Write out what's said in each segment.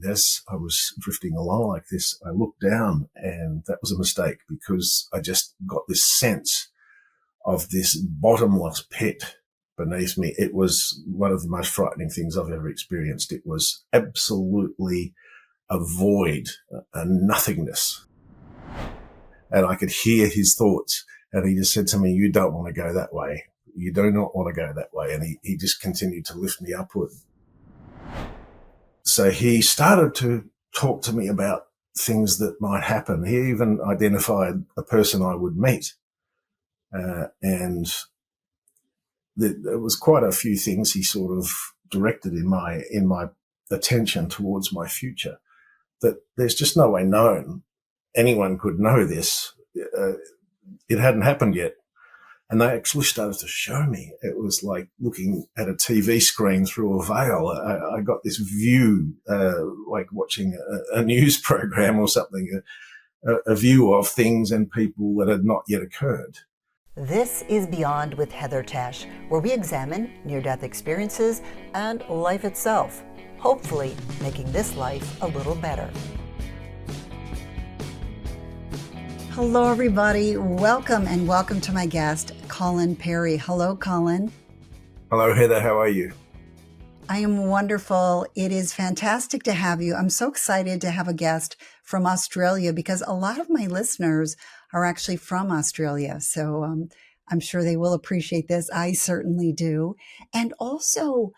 as I was drifting along like this, I looked down, and that was a mistake, because I just got this sense of this bottomless pit beneath me. It was one of the most frightening things I've ever experienced. It was absolutely a void, a nothingness. And I could hear his thoughts, and he just said to me, "You don't want to go that way. You do not want to go that way." And he just continued to lift me upward. So he started to talk to me about things that might happen. He even identified a person I would meet. And there was quite a few things he sort of directed in my attention towards my future, that there's just no way anyone could know this. It hadn't happened yet. And they actually started to show me. It was like looking at a TV screen through a veil. I got this view, like watching a news program or something, a view of things and people that had not yet occurred. This is Beyond with Heather Tesch, where we examine near-death experiences and life itself, hopefully making this life a little better. Hello, everybody. Welcome to my guest, Colin Perry. Hello, Colin. Hello, Heather. How are you? I am wonderful. It is fantastic to have you. I'm so excited to have a guest from Australia, because a lot of my listeners are actually from Australia. So I'm sure they will appreciate this. I certainly do. And also,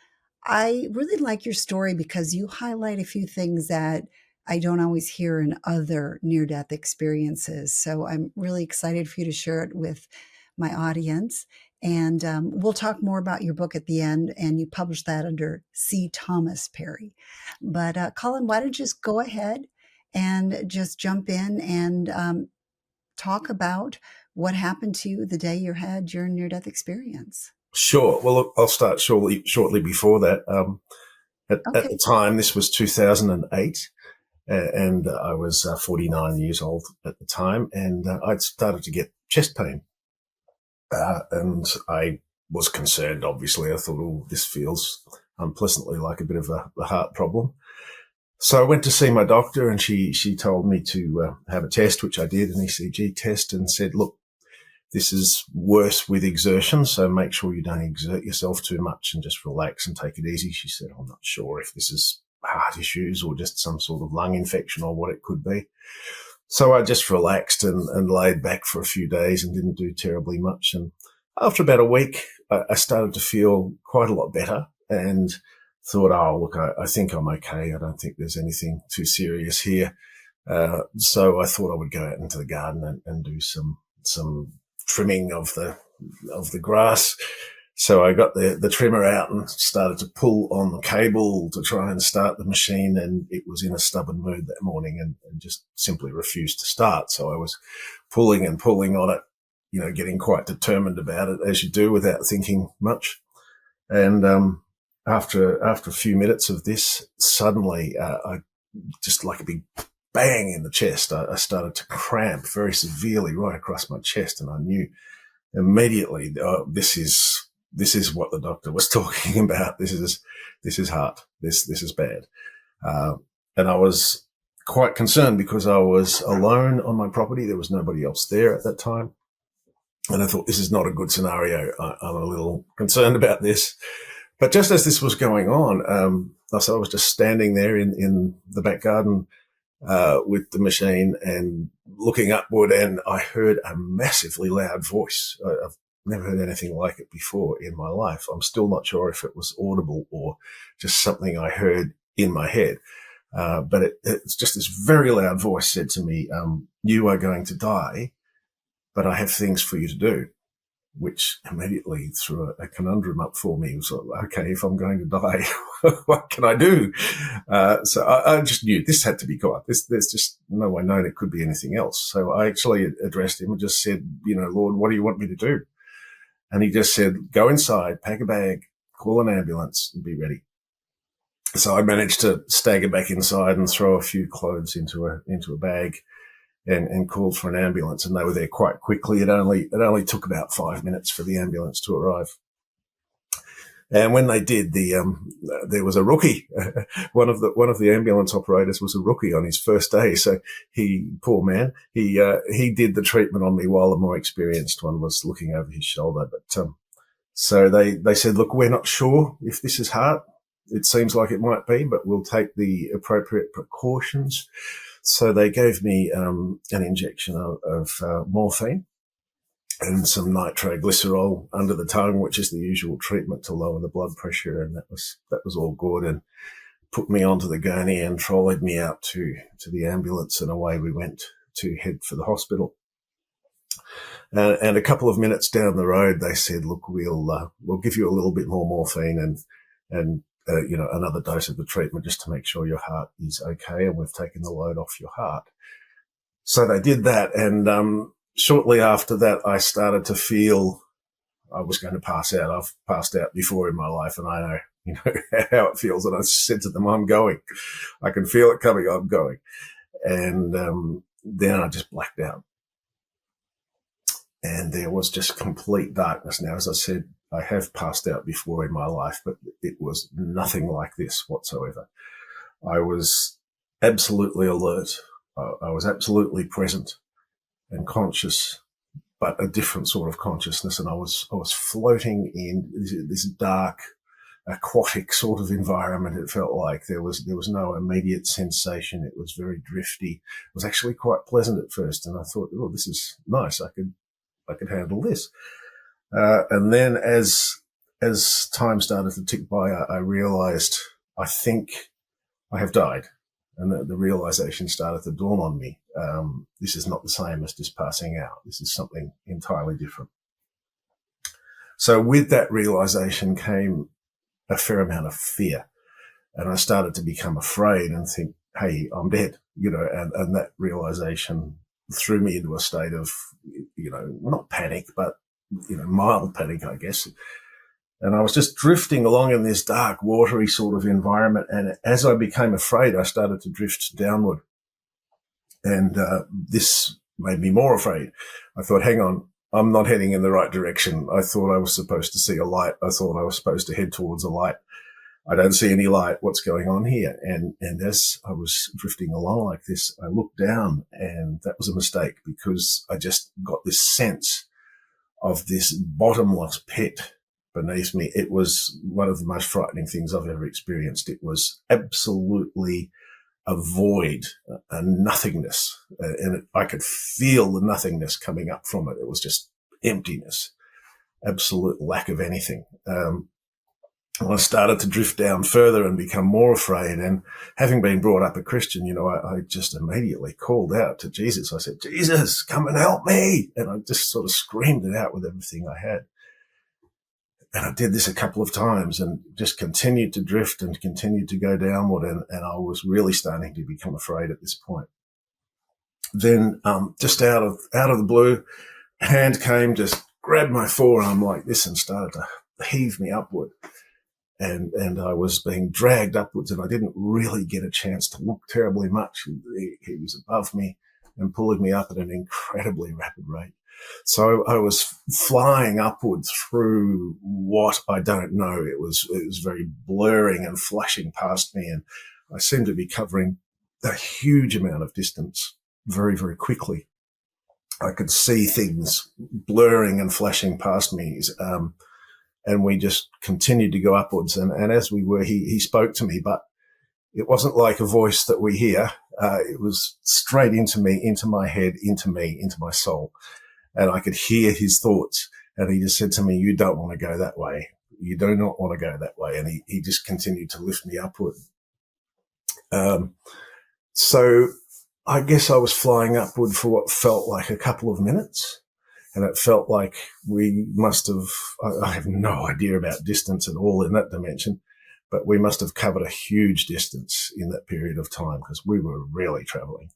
I really like your story because you highlight a few things that I don't always hear in other near-death experiences. So I'm really excited for you to share it with my audience. And we'll talk more about your book at the end. And you published that under C. Thomas Perry. But Colin, why don't you just go ahead and just jump in and talk about what happened to you the day you had your near-death experience? Sure. Well, look, I'll start shortly before that. At the time, this was 2008. And I was 49 years old at the time, and I'd started to get chest pain. And I was concerned, obviously. I thought, oh, this feels unpleasantly like a bit of a heart problem. So I went to see my doctor, and she told me to have a test, which I did, an ECG test, and said, look, this is worse with exertion, so make sure you don't exert yourself too much and just relax and take it easy. She said, I'm not sure if this is heart issues or just some sort of lung infection or what it could be. So I just relaxed and laid back for a few days and didn't do terribly much. And after about a week, I started to feel quite a lot better and thought, oh, look, I think I'm okay. I don't think there's anything too serious here. So I thought I would go out into the garden and do some trimming of the grass. So I got the trimmer out and started to pull on the cable to try and start the machine, and it was in a stubborn mood that morning and just simply refused to start. So I was pulling and pulling on it, getting quite determined about it, as you do without thinking much. And after a few minutes of this, suddenly I just like a big bang in the chest. I started to cramp very severely right across my chest, and I knew immediately, this is what the doctor was talking about. This is heart. This is bad. And I was quite concerned because I was alone on my property. There was nobody else there at that time. And I thought, this is not a good scenario. I'm a little concerned about this. But just as this was going on, so I was just standing there in the back garden with the machine and looking upward, and I heard a massively loud voice. I've never heard anything like it before in my life. I'm still not sure if it was audible or just something I heard in my head. But it's just this very loud voice said to me, you are going to die, but I have things for you to do, which immediately threw a conundrum up for me. It was like, okay, if I'm going to die, what can I do? So I just knew this had to be God. There's just no way known it could be anything else. So I actually addressed him and just said, Lord, what do you want me to do? And he just said, go inside, pack a bag, call an ambulance and be ready. So I managed to stagger back inside and throw a few clothes into a bag and called for an ambulance. And they were there quite quickly. It only took about 5 minutes for the ambulance to arrive. And when they did, there was a rookie. One of the ambulance operators was a rookie on his first day. So poor man, he did the treatment on me while the more experienced one was looking over his shoulder. But, so they said, look, we're not sure if this is heart. It seems like it might be, but we'll take the appropriate precautions. So they gave me, an injection of morphine and some nitroglycerol under the tongue, which is the usual treatment to lower the blood pressure. And that was all good, and put me onto the gurney and trolleyed me out to the ambulance, and away we went to head for the hospital. And a couple of minutes down the road, they said, look, we'll give you a little bit more morphine and another dose of the treatment just to make sure your heart is okay. And we've taken the load off your heart. So they did that. And, shortly after that, I started to feel I was going to pass out. I've passed out before in my life, and I know, how it feels. And I said to them, I'm going. I can feel it coming. I'm going. And then I just blacked out. And there was just complete darkness. Now, as I said, I have passed out before in my life, but it was nothing like this whatsoever. I was absolutely alert. I was absolutely present and conscious, but a different sort of consciousness. And I was floating in this dark, aquatic sort of environment. It felt like there was no immediate sensation. It was very drifty. It was actually quite pleasant at first. And I thought, oh, this is nice. I could handle this. And then as time started to tick by, I realized, I think I have died. And the realization started to dawn on me. This is not the same as just passing out. This is something entirely different. So with that realization came a fair amount of fear. And I started to become afraid and think, hey, I'm dead, and that realization threw me into a state of, not panic, but, mild panic, I guess. And I was just drifting along in this dark, watery sort of environment. And as I became afraid, I started to drift downward. And this made me more afraid. I thought, hang on, I'm not heading in the right direction. I thought I was supposed to see a light. I thought I was supposed to head towards a light. I don't see any light. What's going on here? And as I was drifting along like this, I looked down, and that was a mistake, because I just got this sense of this bottomless pit beneath me. It was one of the most frightening things I've ever experienced. It was absolutely a void, a nothingness, and I could feel the nothingness coming up from it. It was just emptiness, absolute lack of anything. I started to drift down further and become more afraid. And having been brought up a Christian, I just immediately called out to Jesus. I said, Jesus, come and help me. And I just sort of screamed it out with everything I had. And I did this a couple of times and just continued to drift and continued to go downward. And I was really starting to become afraid at this point. Then, just out of the blue, a hand came, just grabbed my forearm like this and started to heave me upward. And I was being dragged upwards, and I didn't really get a chance to look terribly much. He was above me and pulling me up at an incredibly rapid rate. So I was flying upward through what I don't know. It was very blurring and flashing past me, and I seemed to be covering a huge amount of distance very, very quickly. I could see things blurring and flashing past me. And we just continued to go upwards. And as we were, he spoke to me, but it wasn't like a voice that we hear. It was straight into me, into my head, into me, into my soul. And I could hear his thoughts. And he just said to me, you don't want to go that way. You do not want to go that way. And he just continued to lift me upward. So I guess I was flying upward for what felt like a couple of minutes. And it felt like we must have, I have no idea about distance at all in that dimension, but we must have covered a huge distance in that period of time, because we were really traveling.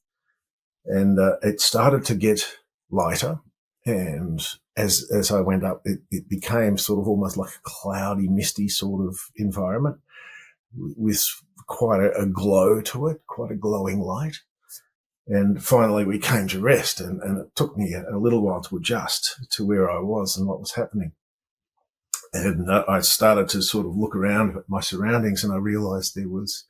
And it started to get lighter. And as I went up, it became sort of almost like a cloudy, misty sort of environment with quite a glow to it, quite a glowing light. And finally we came to rest, and it took me a little while to adjust to where I was and what was happening. And I started to sort of look around at my surroundings, and I realized there was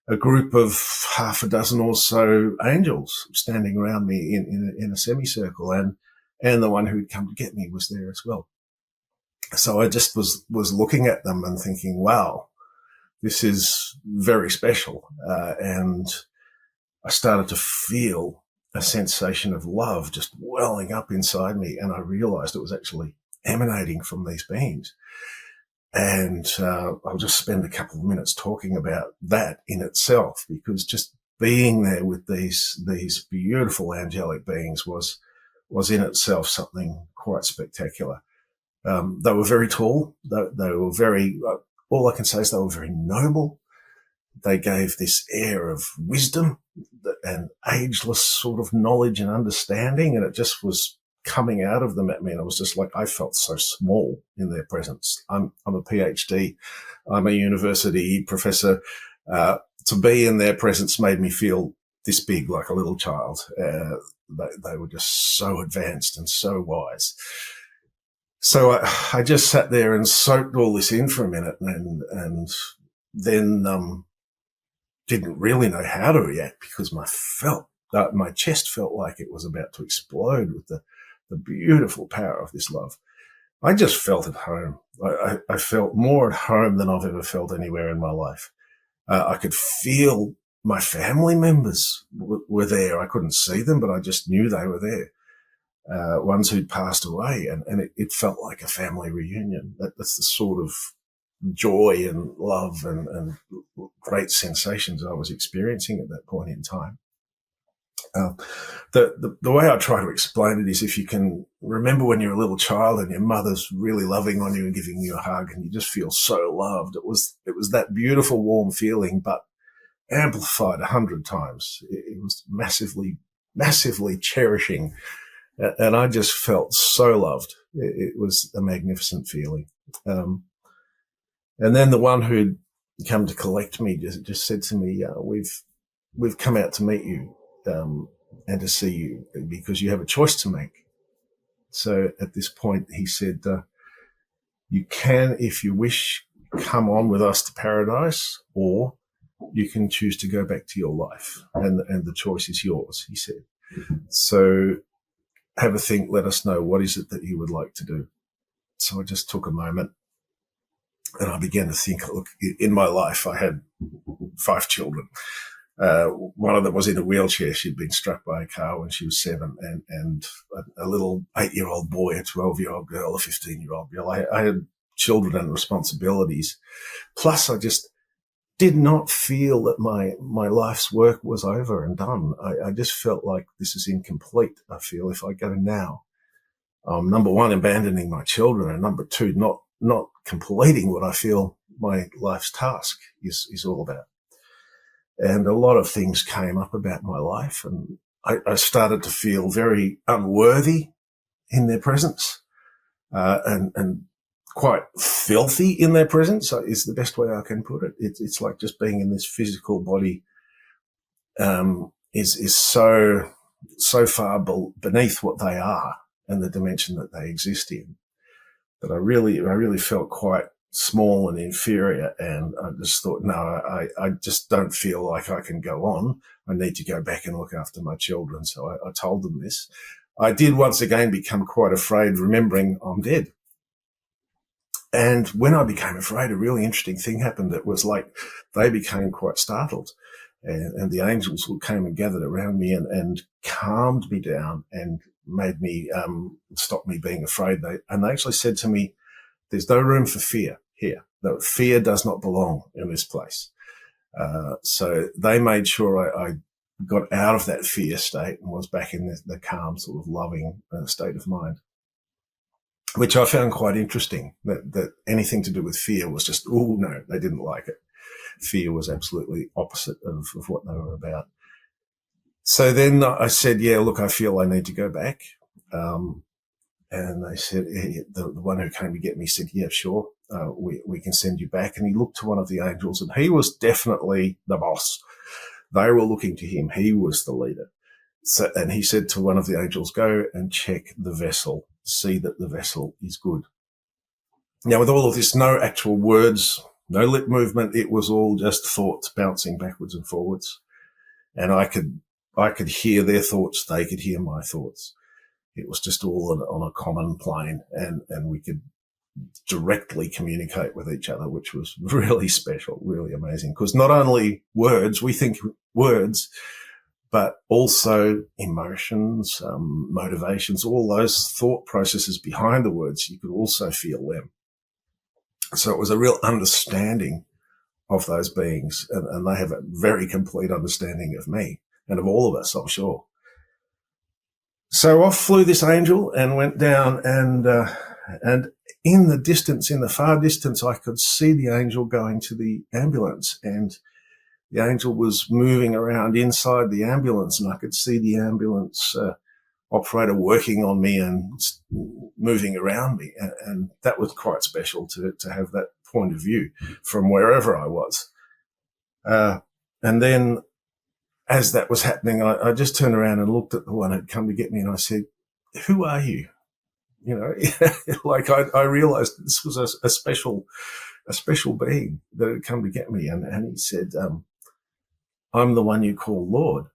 a group of half a dozen or so angels standing around me in a semicircle, and the one who'd come to get me was there as well. So I just was looking at them and thinking, wow, this is very special. And I started to feel a sensation of love just welling up inside me. And I realized it was actually emanating from these beings. And I'll just spend a couple of minutes talking about that in itself, because just being there with these beautiful angelic beings was in itself something quite spectacular. They were very tall. They were very, all I can say is they were very noble. They gave this air of wisdom and ageless sort of knowledge and understanding, and it just was coming out of them at me. And I was just like, I felt so small in their presence. I'm a PhD. I'm a university professor. To be in their presence made me feel this big, like a little child. They were just so advanced and so wise. So I just sat there and soaked all this in for a minute, and then didn't really know how to react, because my chest felt like it was about to explode with the beautiful power of this love. I just felt at home. I felt more at home than I've ever felt anywhere in my life. I could feel my family members were there. I couldn't see them, but I just knew they were there. Ones who'd passed away, and it felt like a family reunion. That's the sort of joy and love and great sensations I was experiencing at that point in time. The way I try to explain it is, if you can remember when you're a little child and your mother's really loving on you and giving you a hug, and you just feel so loved. It was that beautiful, warm feeling, but amplified 100 times. It was massively, massively cherishing. And I just felt so loved. It was a magnificent feeling. And then the one who'd come to collect me just said to me, we've come out to meet you and to see you, because you have a choice to make. So at this point, he said, you can, if you wish, come on with us to paradise, or you can choose to go back to your life. And the choice is yours, he said. So have a think, let us know, what is it that you would like to do? So I just took a moment and I began to think, look, in my life, I had 5 children. One of them was in a wheelchair. She'd been struck by a car when she was 7, and a little 8-year-old boy, a 12-year-old girl, a 15-year-old girl. I had children and responsibilities. Plus, I just did not feel that my life's work was over and done. I just felt like this is incomplete. I feel if I go now, number one, abandoning my children, and number two, not completing what I feel my life's task is all about. And a lot of things came up about my life, and I started to feel very unworthy in their presence, and quite filthy in their presence is the best way I can put it. It's like just being in this physical body is so far beneath what they are and the dimension that they exist in, that I really felt quite small and inferior. And I just thought, no, I just don't feel like I can go on. I need to go back and look after my children. So I told them this. I did once again become quite afraid, remembering I'm dead. And when I became afraid, a really interesting thing happened. It was like they became quite startled, and the angels came and gathered around me and calmed me down and made me stop me being afraid. They actually said to me, there's no room for fear here. No, fear does not belong in this place. So they made sure I got out of that fear state and was back in the calm, sort of loving state of mind, which I found quite interesting, that anything to do with fear was just, oh, no, they didn't like it. Fear was absolutely opposite of what they were about. So then I said, yeah, look, I feel I need to go back. And they said, the one who came to get me said, yeah, sure, we can send you back. And he looked to one of the angels, and he was definitely the boss. They were looking to him. He was the leader. So, and he said to one of the angels, go and check the vessel, see that the vessel is good. Now, with all of this, no actual words, no lip movement. It was all just thoughts bouncing backwards and forwards. And I could hear their thoughts. They could hear my thoughts. It was just all on a common plane, and we could directly communicate with each other, which was really special, really amazing. Because not only words, we think words, but also emotions, motivations, all those thought processes behind the words, you could also feel them. So it was a real understanding of those beings, and they have a very complete understanding of me and of all of us, I'm sure. So off flew this angel and went down, and in the distance, in the far distance, I could see the angel going to the ambulance, and the angel was moving around inside the ambulance, and I could see the ambulance operator working on me and moving around me. And that was quite special to have that point of view from wherever I was. And then as that was happening, I just turned around and looked at the one who'd come to get me, and I said, "Who are you?" You know, like I realized this was a special being that had come to get me. And he said, "I'm the one you call Lord."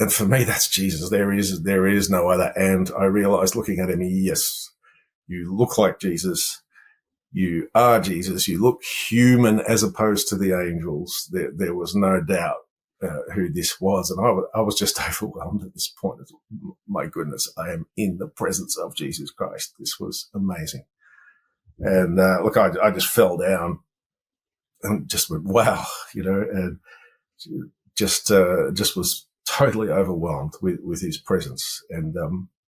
And for me, that's Jesus. There is no other. And I realized looking at him, yes, you look like Jesus. You are Jesus. You look human as opposed to the angels. There was no doubt who this was. And I was just overwhelmed at this point. My goodness, I am in the presence of Jesus Christ. This was amazing. And look, I just fell down and just went, wow, you know, and just was totally overwhelmed with his presence. And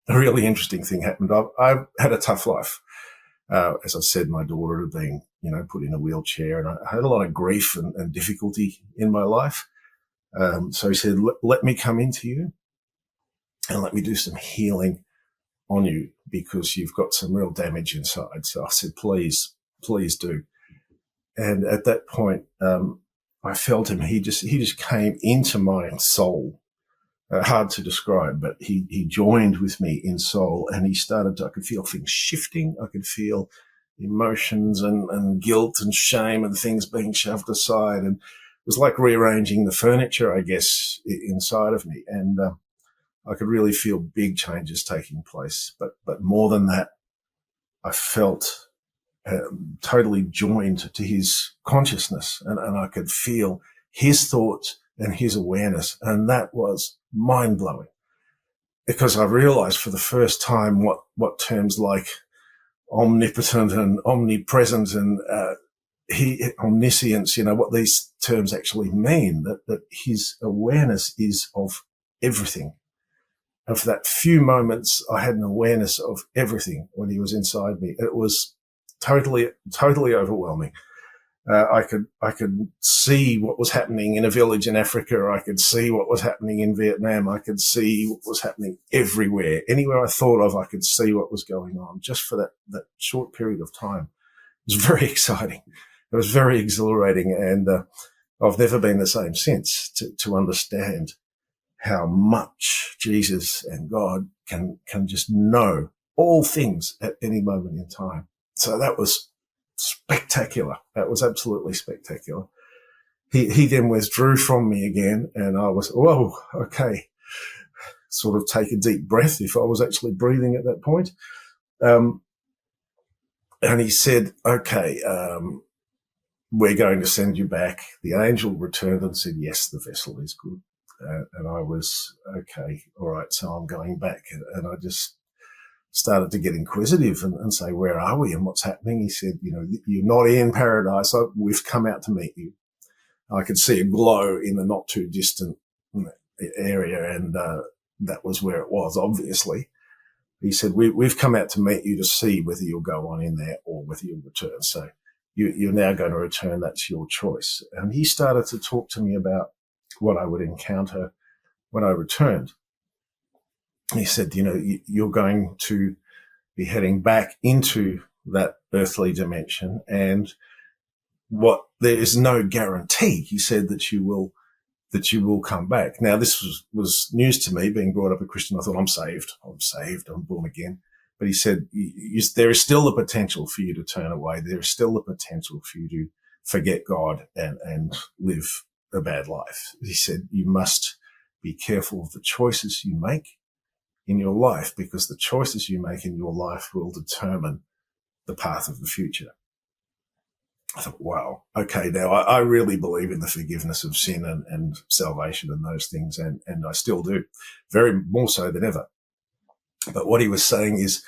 a really interesting thing happened. I've had a tough life. As I said, my daughter had been, you know, put in a wheelchair, and I had a lot of grief and difficulty in my life. So he said, let me come into you and let me do some healing on you, because you've got some real damage inside. So I said, please do. And at that point, I felt him. He just came into my soul. Hard to describe, but he joined with me in soul, and he started I could feel things shifting. I could feel emotions and guilt and shame and things being shoved aside. And it was like rearranging the furniture, I guess, inside of me. And I could really feel big changes taking place. But more than that, I felt totally joined to his consciousness, and I could feel his thoughts and his awareness. And that was mind blowing, because I realized for the first time what terms like omnipotent and omnipresent and omniscience, you know, what these terms actually mean, that his awareness is of everything. And for that few moments, I had an awareness of everything when he was inside me. It was totally overwhelming. I could see what was happening in a village in Africa. I could see what was happening in Vietnam. I could see what was happening everywhere. Anywhere I thought of, I could see what was going on just for that short period of time. It was very exciting. It was very exhilarating. And I've never been the same since to understand how much Jesus and God can just know all things at any moment in time. So that was spectacular. That was absolutely spectacular. He then withdrew from me again, and I was, whoa, okay. Sort of take a deep breath if I was actually breathing at that point. And he said, okay, we're going to send you back. The angel returned and said, yes, the vessel is good. And I was, okay, all right, so I'm going back. And I just started to get inquisitive and say, where are we and what's happening? He said, you know, you're not in paradise. We've come out to meet you. I could see a glow in the not too distant area, and that was where it was, obviously. He said, we've come out to meet you to see whether you'll go on in there or whether you'll return. So you're now going to return. That's your choice. And he started to talk to me about what I would encounter when I returned. He said, you know, you're going to be heading back into that earthly dimension, and there is no guarantee. He said that you will come back. Now, this was news to me, being brought up a Christian. I thought, I'm saved, I'm born again. But he said, there is still the potential for you to turn away. There is still the potential for you to forget God and live a bad life. He said, you must be careful of the choices you make in your life, because the choices you make in your life will determine the path of the future. I thought, wow, okay, now I really believe in the forgiveness of sin and salvation and those things, and I still do, very more so than ever. But what he was saying is,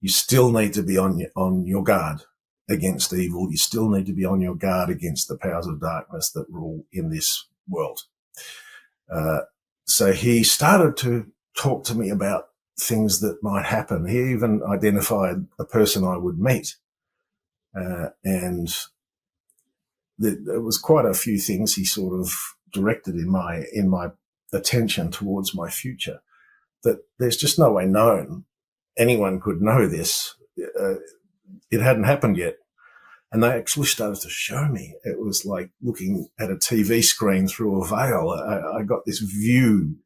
you still need to be on your guard against evil. You still need to be on your guard against the powers of darkness that rule in this world. So he started to talk to me about things that might happen. He even identified a person I would meet. And there was quite a few things he sort of directed in my attention towards my future, that there's just no way anyone could know this. It hadn't happened yet. And they actually started to show me. It was like looking at a TV screen through a veil. I got this view,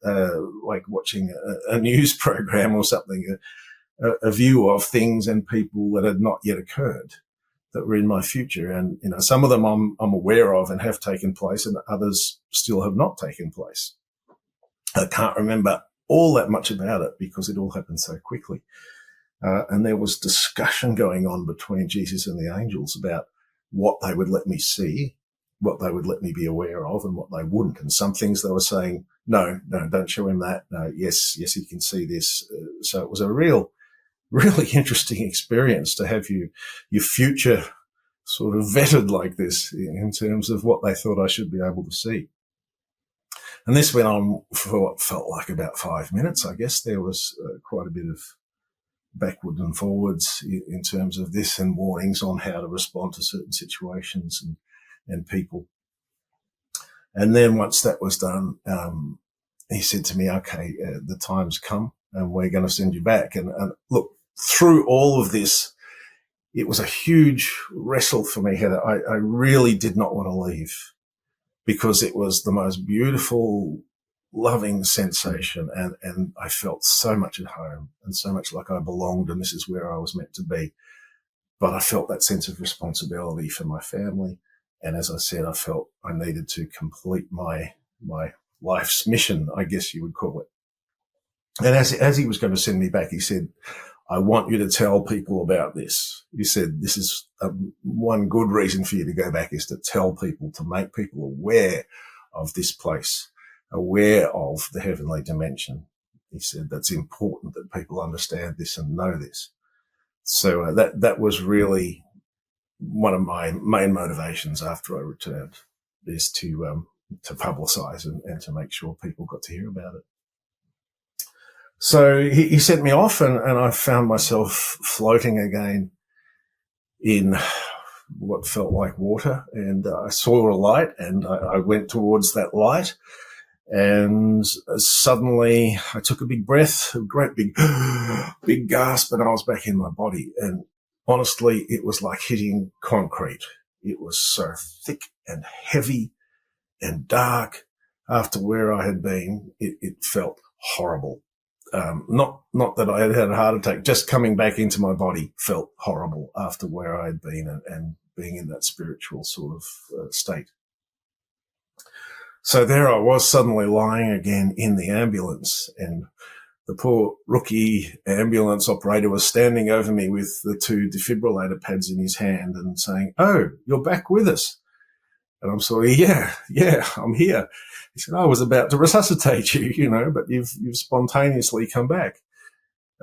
like watching a news program or something, a view of things and people that had not yet occurred, that were in my future. And, some of them I'm aware of and have taken place, and others still have not taken place. I can't remember all that much about it because it all happened so quickly. And there was discussion going on between Jesus and the angels about what they would let me see, what they would let me be aware of, and what they wouldn't. And some things they were saying, no, don't show him that. No, yes, he can see this. So it was a really interesting experience to have your future sort of vetted like this in terms of what they thought I should be able to see. And this went on for what felt like about 5 minutes. I guess there was quite a bit of backwards and forwards in terms of this, and warnings on how to respond to certain situations and people. And then once that was done, he said to me, okay, the time's come and we're going to send you back. And look, through all of this, it was a huge wrestle for me, Heather. I really did not want to leave, because it was the most beautiful, loving sensation. And I felt so much at home and so much like I belonged, and this is where I was meant to be. But I felt that sense of responsibility for my family. And as I said, I felt I needed to complete my life's mission, I guess you would call it. And as he was going to send me back, he said, I want you to tell people about this. He said, this is one good reason for you to go back, is to tell people, to make people aware of this place, aware of the heavenly dimension. He said, that's important that people understand this and know this. So that was really one of my main motivations after I returned, is to publicize and to make sure people got to hear about it. So he sent me off, and I found myself floating again in what felt like water. And I saw a light, and I went towards that light. And suddenly I took a big breath, a great big gasp, and I was back in my body. And honestly, it was like hitting concrete. It was so thick and heavy and dark. After where I had been, it felt horrible. Not that I had a heart attack, just coming back into my body felt horrible after where I had been and being in that spiritual sort of state. So there I was, suddenly lying again in the ambulance, and the poor rookie ambulance operator was standing over me with the 2 defibrillator pads in his hand and saying, "Oh, you're back with us." And I'm sort of, yeah, I'm here. He said, I was about to resuscitate you, but you've spontaneously come back.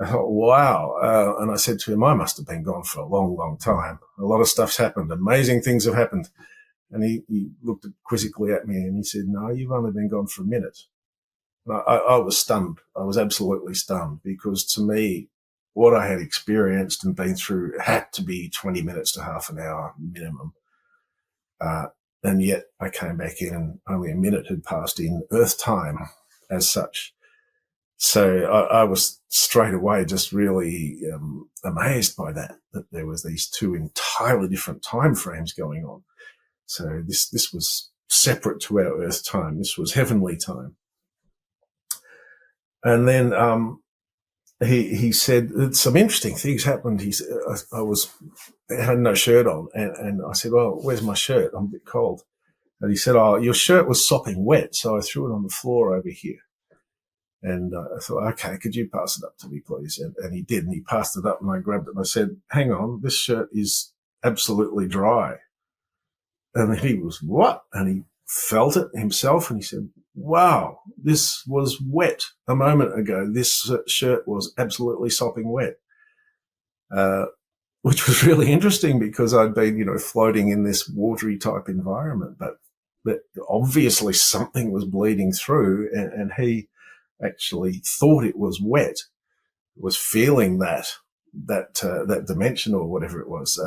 I thought, wow. And I said to him, I must have been gone for a long, long time. A lot of stuff's happened. Amazing things have happened. And he looked quizzically at me and he said, no, you've only been gone for a minute. And I was stunned. I was absolutely stunned, because to me, what I had experienced and been through had to be 20 minutes to half an hour minimum. And yet I came back in and only a minute had passed in Earth time as such. So I was straight away just really amazed by that there was these 2 entirely different time frames going on. So this was separate to our Earth time. This was heavenly time. And then he said some interesting things happened. He said, I had no shirt on, and I said, well, where's my shirt? I'm a bit cold. And he said, oh, your shirt was sopping wet, so I threw it on the floor over here. And I thought, okay, could you pass it up to me, please? And he did, and he passed it up, and I grabbed it, and I said, hang on, this shirt is absolutely dry. And he was, what? And he felt it himself, and he said, wow, this was wet a moment ago. This shirt was absolutely sopping wet, which was really interesting because I'd been, floating in this watery type environment, but obviously something was bleeding through, and he actually thought it was wet, was feeling that dimension or whatever it was,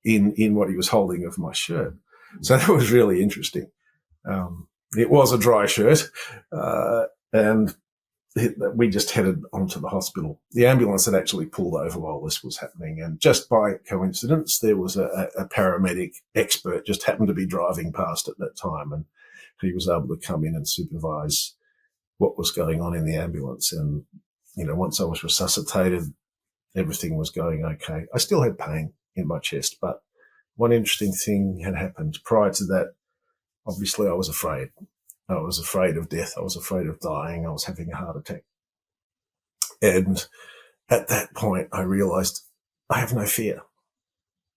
in what he was holding of my shirt. So that was really interesting. It was a dry shirt, and we just headed onto the hospital. The ambulance had actually pulled over while this was happening, and just by coincidence, there was a paramedic expert just happened to be driving past at that time, and he was able to come in and supervise what was going on in the ambulance. And, once I was resuscitated, everything was going okay. I still had pain in my chest, but one interesting thing had happened. Prior to that, obviously I was afraid. I was afraid of death. I was afraid of dying. I was having a heart attack. And at that point, I realized I have no fear.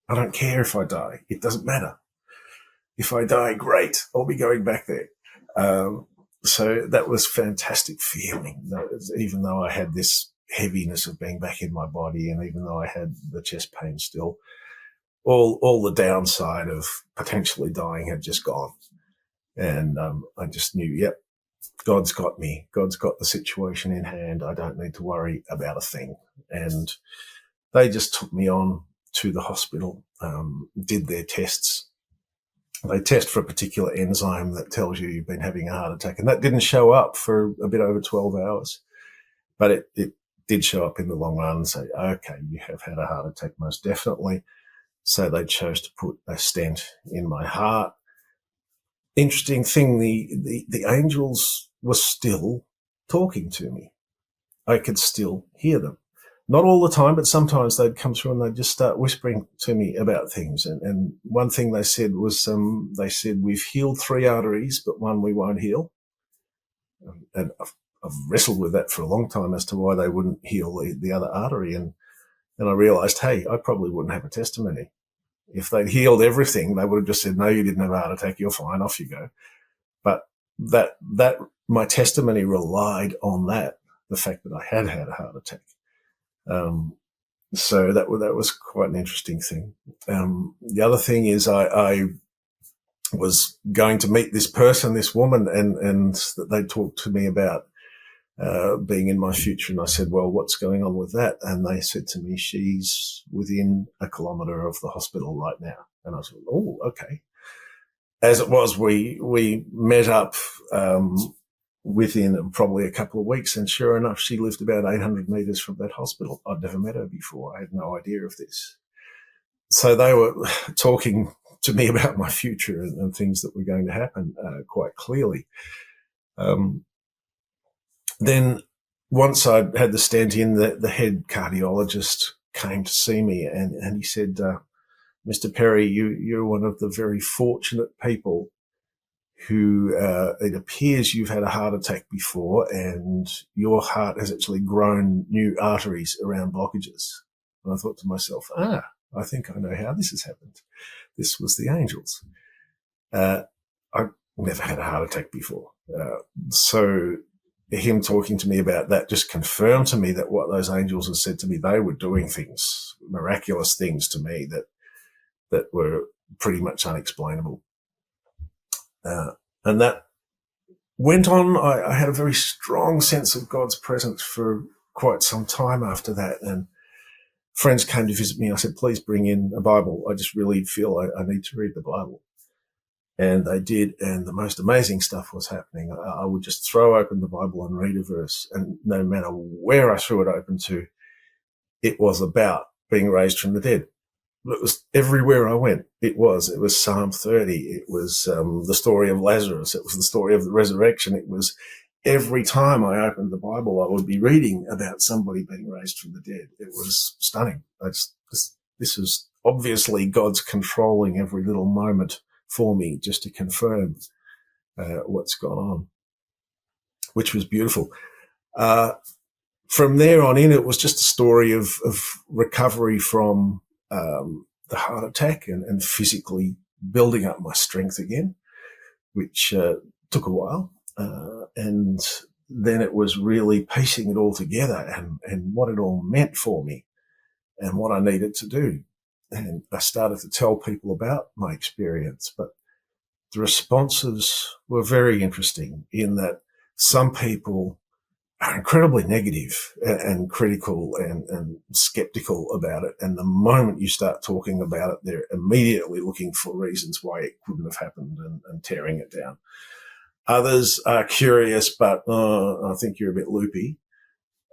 I don't care if I die. It doesn't matter. If I die, great. I'll be going back there. So that was fantastic feeling, even though I had this heaviness of being back in my body, and even though I had the chest pain still, all the downside of potentially dying had just gone. And I just knew, yep, God's got me. God's got the situation in hand. I don't need to worry about a thing. And they just took me on to the hospital, did their tests. They test for a particular enzyme that tells you you've been having a heart attack. And that didn't show up for a bit over 12 hours. But it did show up in the long run and say, okay, you have had a heart attack, most definitely. So they chose to put a stent in my heart. Interesting thing, the angels were still talking to me. I could still hear them. Not all the time, but sometimes they'd come through and they'd just start whispering to me about things. And one thing they said was, they said, we've healed 3 arteries, but one we won't heal. And I've wrestled with that for a long time as to why they wouldn't heal the other artery. And I realized, hey, I probably wouldn't have a testimony. If they'd healed everything, they would have just said, no, you didn't have a heart attack. You're fine. Off you go. But that my testimony relied on the fact that I had had a heart attack. So that was quite an interesting thing. The other thing is I was going to meet this person, this woman, and they talked to me about being in my future. And I said, well, what's going on with that? And they said to me, she's within 1 kilometre of the hospital right now. And I said, oh, okay. As it was, we met up within probably a couple of weeks, and sure enough, she lived about 800 metres from that hospital. I'd never met her before. I had no idea of this. So they were talking to me about my future and things that were going to happen quite clearly. Then once I'd had the stent in, the head cardiologist came to see me, and he said, Mr. Perry, you're one of the very fortunate people who it appears you've had a heart attack before, and your heart has actually grown new arteries around blockages. And I thought to myself, I think I know how this has happened. This was the angels. I've never had a heart attack before. So him talking to me about that just confirmed to me that what those angels had said to me, they were doing things, miraculous things to me that were pretty much unexplainable. And that went on. I had a very strong sense of God's presence for quite some time after that. And friends came to visit me. I said, please bring in a Bible. I just really feel I need to read the Bible. And they did. And the most amazing stuff was happening. I would just throw open the Bible and read a verse. And no matter where I threw it open to, it was about being raised from the dead. It was everywhere I went. It was Psalm 30. It was the story of Lazarus. It was the story of the resurrection. It was every time I opened the Bible, I would be reading about somebody being raised from the dead. It was stunning. This is obviously God's controlling every little moment for me just to confirm what's gone on, which was beautiful. From there on in, it was just a story of recovery from the heart attack and physically building up my strength again, which took a while. And then it was really piecing it all together and what it all meant for me and what I needed to do. And I started to tell people about my experience, but the responses were very interesting in that some people are incredibly negative and critical and skeptical about it. And the moment you start talking about it, they're immediately looking for reasons why it couldn't have happened and tearing it down. Others are curious, but I think you're a bit loopy.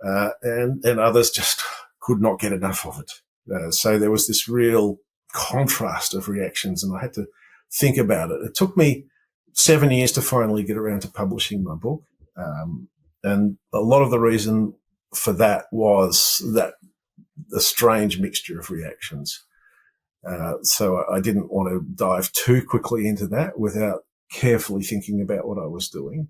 And others just could not get enough of it. So there was this real contrast of reactions, and I had to think about it. It took me 7 years to finally get around to publishing my book. And a lot of the reason for that was that the strange mixture of reactions. So I didn't want to dive too quickly into that without carefully thinking about what I was doing,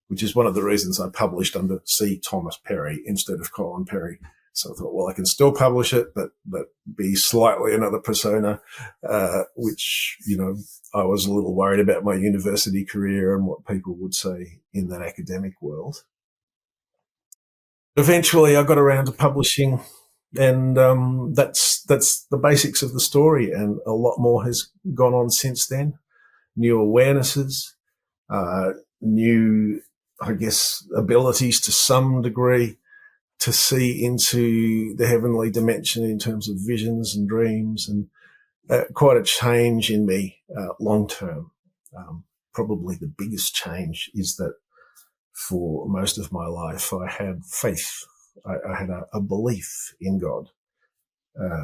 which is one of the reasons I published under C. Thomas Perry instead of Colin Perry. So I thought, well, I can still publish it, but be slightly another persona, which, I was a little worried about my university career and what people would say in that academic world. Eventually I got around to publishing, and that's the basics of the story, and a lot more has gone on since then. New awarenesses, new, I guess, abilities to some degree to see into the heavenly dimension in terms of visions and dreams, and quite a change in me long term. Probably the biggest change is that for most of my life I had faith. I had a belief in God,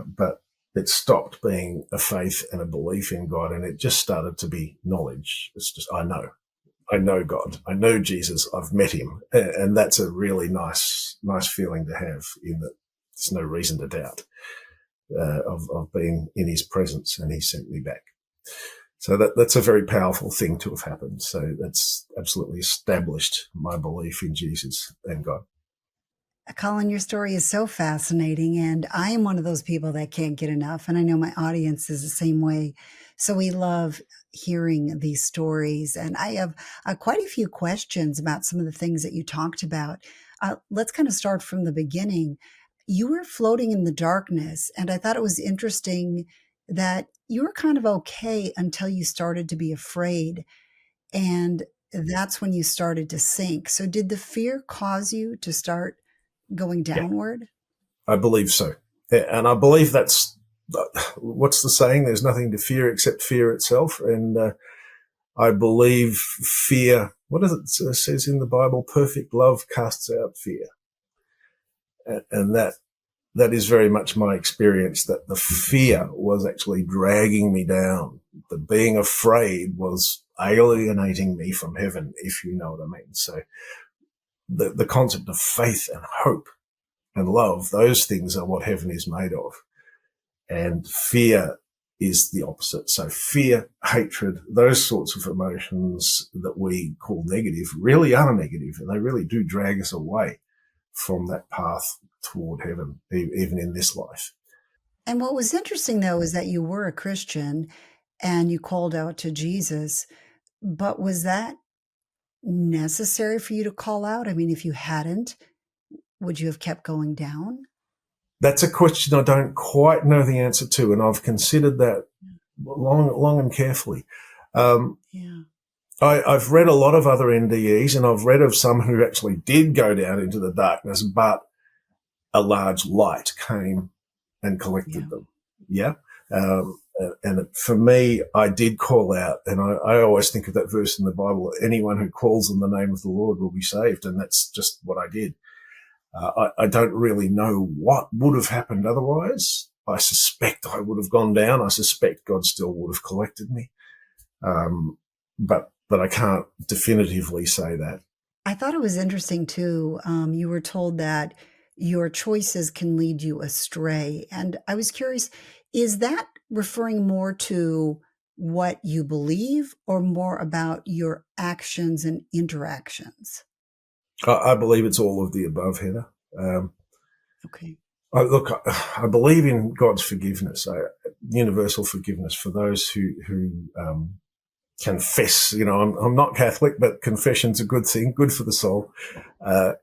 but it stopped being a faith and a belief in God, and it just started to be knowledge. It's just, I know God, I know Jesus, I've met him. And that's a really nice feeling to have, in that there's no reason to doubt of being in his presence, and he sent me back. So that's a very powerful thing to have happened. So that's absolutely established my belief in Jesus and God. Colin, your story is so fascinating, and I am one of those people that can't get enough, and I know my audience is the same way. So we love hearing these stories, and I have quite a few questions about some of the things that you talked about. Let's kind of start from the beginning. You were floating in the darkness, and I thought it was interesting that you were kind of okay until you started to be afraid, and that's when you started to sink. So did the fear cause you to start going downward? I believe so. And I believe that's, what's the saying? There's nothing to fear except fear itself. And I believe fear, what does it says in the Bible? Perfect love casts out fear. And that is very much my experience, that the fear was actually dragging me down. The being afraid was alienating me from heaven, if you know what I mean. So the concept of faith and hope and love, those things are what heaven is made of. And fear is the opposite. So fear, hatred, those sorts of emotions that we call negative really are negative, and they really do drag us away from that path toward heaven, even in this life. And what was interesting, though, is that you were a Christian and you called out to Jesus, but was that necessary for you to call out? I mean, if you hadn't, would you have kept going down? That's a question I don't quite know the answer to, and I've considered that long and carefully. I've read a lot of other NDEs, and I've read of some who actually did go down into the darkness, but a large light came and collected them. Yeah. And for me, I did call out, and I always think of that verse in the Bible, anyone who calls on the name of the Lord will be saved. And that's just what I did. I don't really know what would have happened otherwise. I suspect I would have gone down. I suspect God still would have collected me. But I can't definitively say that. I thought it was interesting too. You were told that your choices can lead you astray. And I was curious, is that referring more to what you believe or more about your actions and interactions? I believe it's all of the above, Heather. Um, Okay. look, I believe in God's forgiveness, universal forgiveness for those who confess. You know, I'm not Catholic, but confession's a good thing, good for the soul. Uh,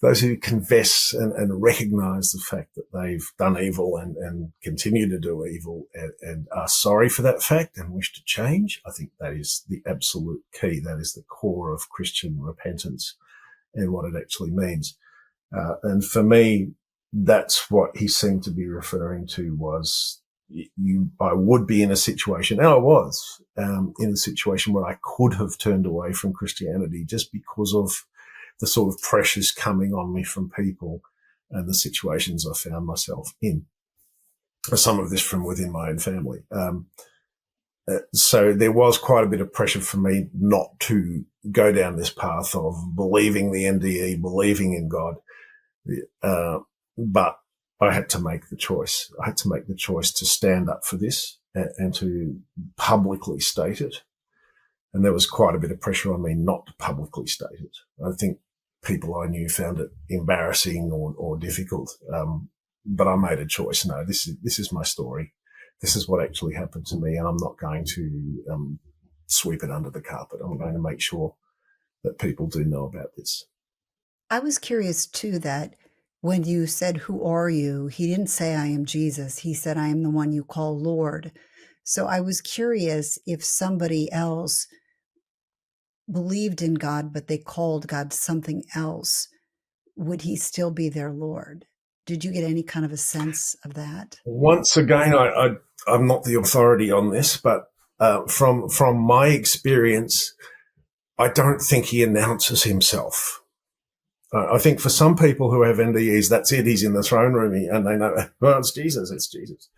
those who confess and recognize the fact that they've done evil and continue to do evil and are sorry for that fact and wish to change, I think that is the absolute key. That is the core of Christian repentance and what it actually means. And for me, that's what he seemed to be referring to was I would be in a situation, and I was in a situation where I could have turned away from Christianity just because of the sort of pressures coming on me from people and the situations I found myself in. Some of this from within my own family. So there was quite a bit of pressure for me not to go down this path of believing the NDE, believing in God. But I had to make the choice. I had to make the choice to stand up for this and to publicly state it. And there was quite a bit of pressure on me not to publicly state it. I think people I knew found it embarrassing or difficult. But I made a choice. No, this is my story. This is what actually happened to me, and I'm not going to sweep it under the carpet. I'm going to make sure that people do know about this. I was curious too that when you said, "Who are you?" he didn't say, "I am Jesus." He said, "I am the one you call Lord." So I was curious if somebody else believed in God, but they called God something else, would he still be their Lord? Did you get any kind of a sense of that? Once again, I'm not the authority on this, but from my experience, I don't think he announces himself. I think for some people who have NDEs, that's it. He's in the throne room and they know, well, it's Jesus. It's Jesus.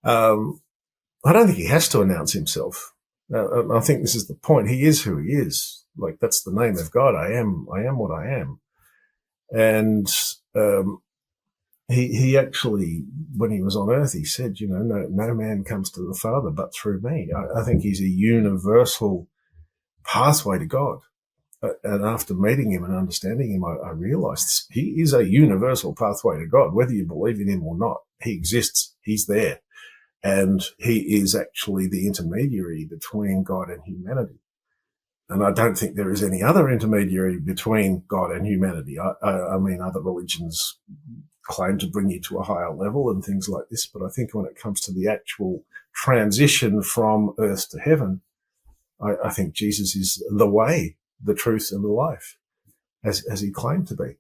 I don't think he has to announce himself. I think this is the point. He is who he is. Like, that's the name of God. I am what I am. And he actually, when he was on earth, he said, you know, no man comes to the Father but through me. I think he's a universal pathway to God. And after meeting him and understanding him, I realized he is a universal pathway to God, whether you believe in him or not. He exists. He's there. And he is actually the intermediary between God and humanity. And I don't think there is any other intermediary between God and humanity. I mean, other religions claim to bring you to a higher level and things like this, but I think when it comes to the actual transition from earth to heaven, I think Jesus is the way, the truth, and the life, as he claimed to be.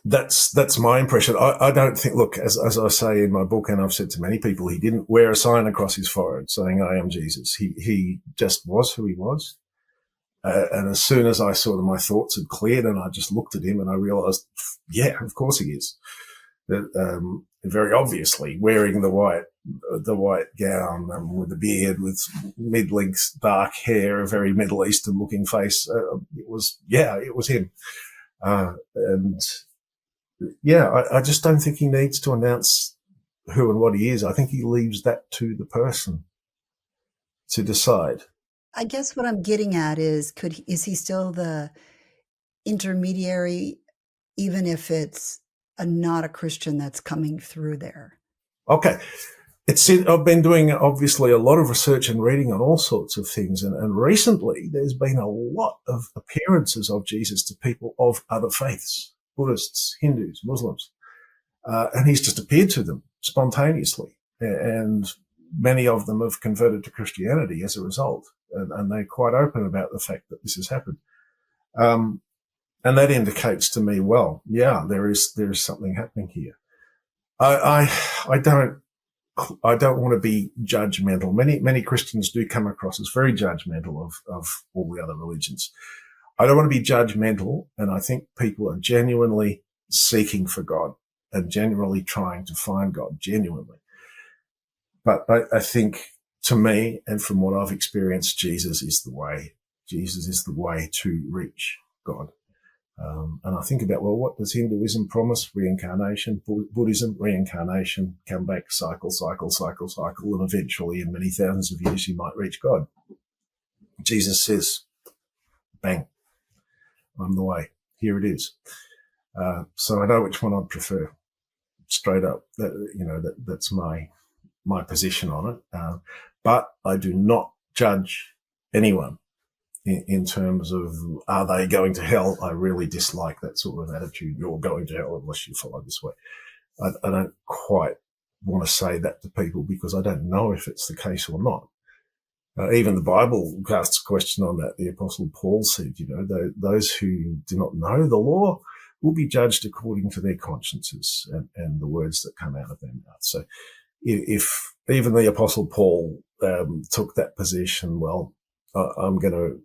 That's my impression. I don't think, look, as I say in my book, and I've said to many people, he didn't wear a sign across his forehead saying, I am Jesus. He just was who he was. And as soon as I sort of, my thoughts had cleared and I just looked at him and I realized, yeah, of course he is. Very obviously wearing the white gown, with the beard, with mid-length dark hair, a very Middle Eastern looking face. It was him. And yeah, I just don't think he needs to announce who and what he is. I think he leaves that to the person to decide. I guess what I'm getting at is, is he still the intermediary, even if it's not a Christian that's coming through there? Okay. I've been doing obviously a lot of research and reading on all sorts of things. And recently there's been a lot of appearances of Jesus to people of other faiths, Buddhists, Hindus, Muslims. And he's just appeared to them spontaneously. And many of them have converted to Christianity as a result. And they're quite open about the fact that this has happened. And that indicates to me, well, yeah, there is something happening here. I don't want to be judgmental. Many Christians do come across as very judgmental of all the other religions. I don't want to be judgmental, and I think people are genuinely seeking for God and genuinely trying to find God, genuinely. But I think, to me, and from what I've experienced, Jesus is the way. Jesus is the way to reach God. And I think about, well, what does Hinduism promise? Reincarnation. Buddhism, reincarnation, come back, cycle, and eventually in many thousands of years you might reach God. Jesus says, bang, I'm the way. Here it is. So I know which one I'd prefer. Straight up, that's my position on it. But I do not judge anyone in terms of, are they going to hell? I really dislike that sort of attitude. You're going to hell unless you follow this way. I don't quite want to say that to people because I don't know if it's the case or not. Even the Bible casts a question on that. The Apostle Paul said, those who do not know the law will be judged according to their consciences and the words that come out of their mouth. So if even the Apostle Paul took that position, well, I'm going to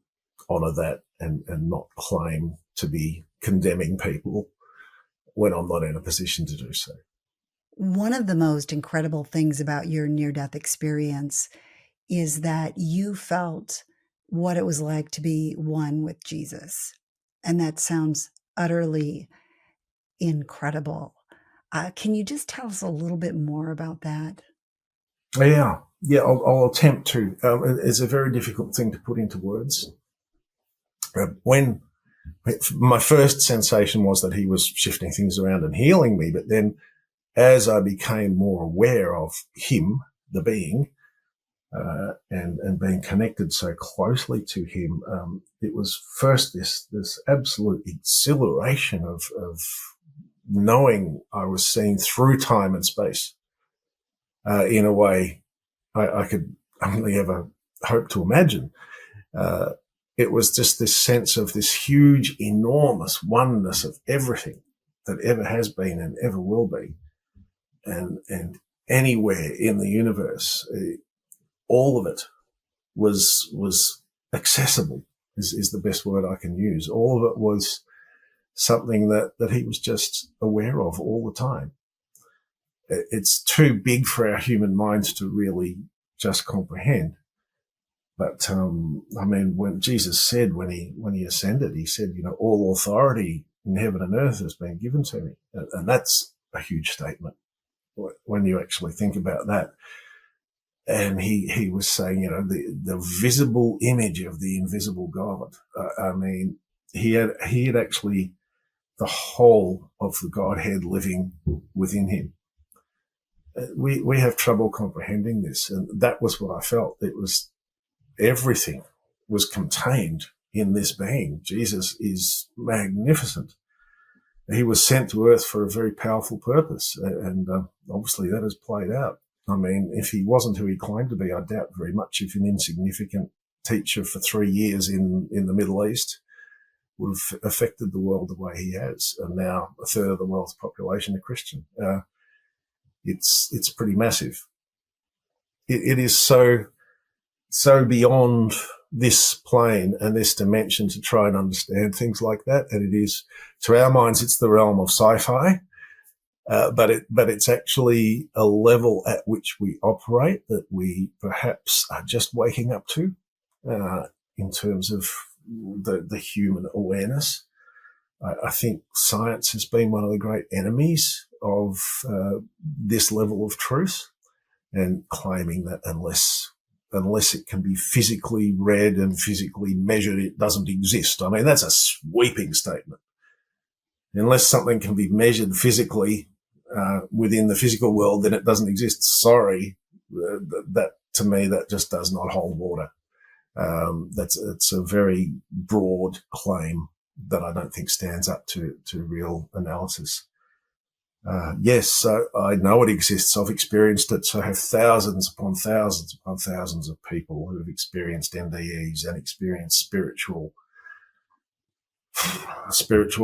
honour that and not claim to be condemning people when I'm not in a position to do so. One of the most incredible things about your near-death experience is that you felt what it was like to be one with Jesus. And that sounds utterly incredible. Can you just tell us a little bit more about that? Yeah, I'll attempt to. It's a very difficult thing to put into words. When my first sensation was that he was shifting things around and healing me, but then as I became more aware of him, the being, and being connected so closely to him, it was first this absolute exhilaration of knowing I was seen through time and space in a way I could only ever hope to imagine. It was just this sense of this huge, enormous oneness of everything that ever has been and ever will be, and anywhere in the universe, all of it was accessible. Is the best word I can use. All of it was something that he was just aware of all the time. It's too big for our human minds to really just comprehend. But when Jesus said, when he ascended, he said, all authority in heaven and earth has been given to me, and that's a huge statement when you actually think about that. And he was saying, the visible image of the invisible God. He had actually the whole of the Godhead living within him. We have trouble comprehending this, and that was what I felt. It was everything was contained in this being. Jesus is magnificent. He was sent to earth for a very powerful purpose, and obviously that has played out. If he wasn't who he claimed to be, I doubt very much if an insignificant teacher for 3 years in the Middle East would have affected the world the way he has. And now a third of the world's population are Christian. It's pretty massive. It is so beyond this plane and this dimension to try and understand things like that. And it is, to our minds, it's the realm of sci-fi. But it's actually a level at which we operate that we perhaps are just waking up to, in terms of the human awareness. I think science has been one of the great enemies of this level of truth, and claiming that unless it can be physically read and physically measured, it doesn't exist. That's a sweeping statement. Unless something can be measured physically within the physical world, then it doesn't exist. Sorry, that to me, that just does not hold water. It's a very broad claim that I don't think stands up to real analysis. Yes, I know it exists. I've experienced it. So I have thousands upon thousands upon thousands of people who have experienced NDEs and experienced spiritual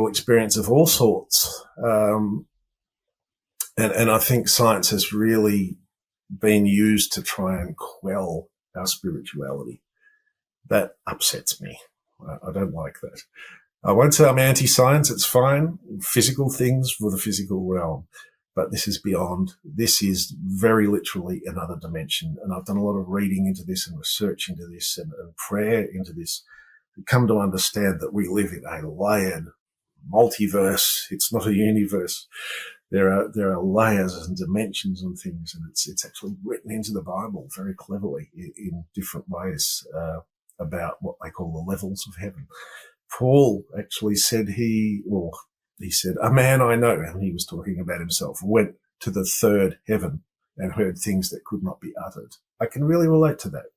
experience of all sorts. And I think science has really been used to try and quell our spirituality. That upsets me. I don't like that. I won't say I'm anti-science. It's fine. Physical things for the physical realm. But this is beyond. This is very literally another dimension. And I've done a lot of reading into this and research into this and prayer into this. come to understand that we live in a layered multiverse. It's not a universe. There are layers and dimensions and things, and it's actually written into the Bible very cleverly in different ways about what they call the levels of heaven. Paul actually said he said, a man I know, and he was talking about himself, went to the third heaven and heard things that could not be uttered. I can really relate to that.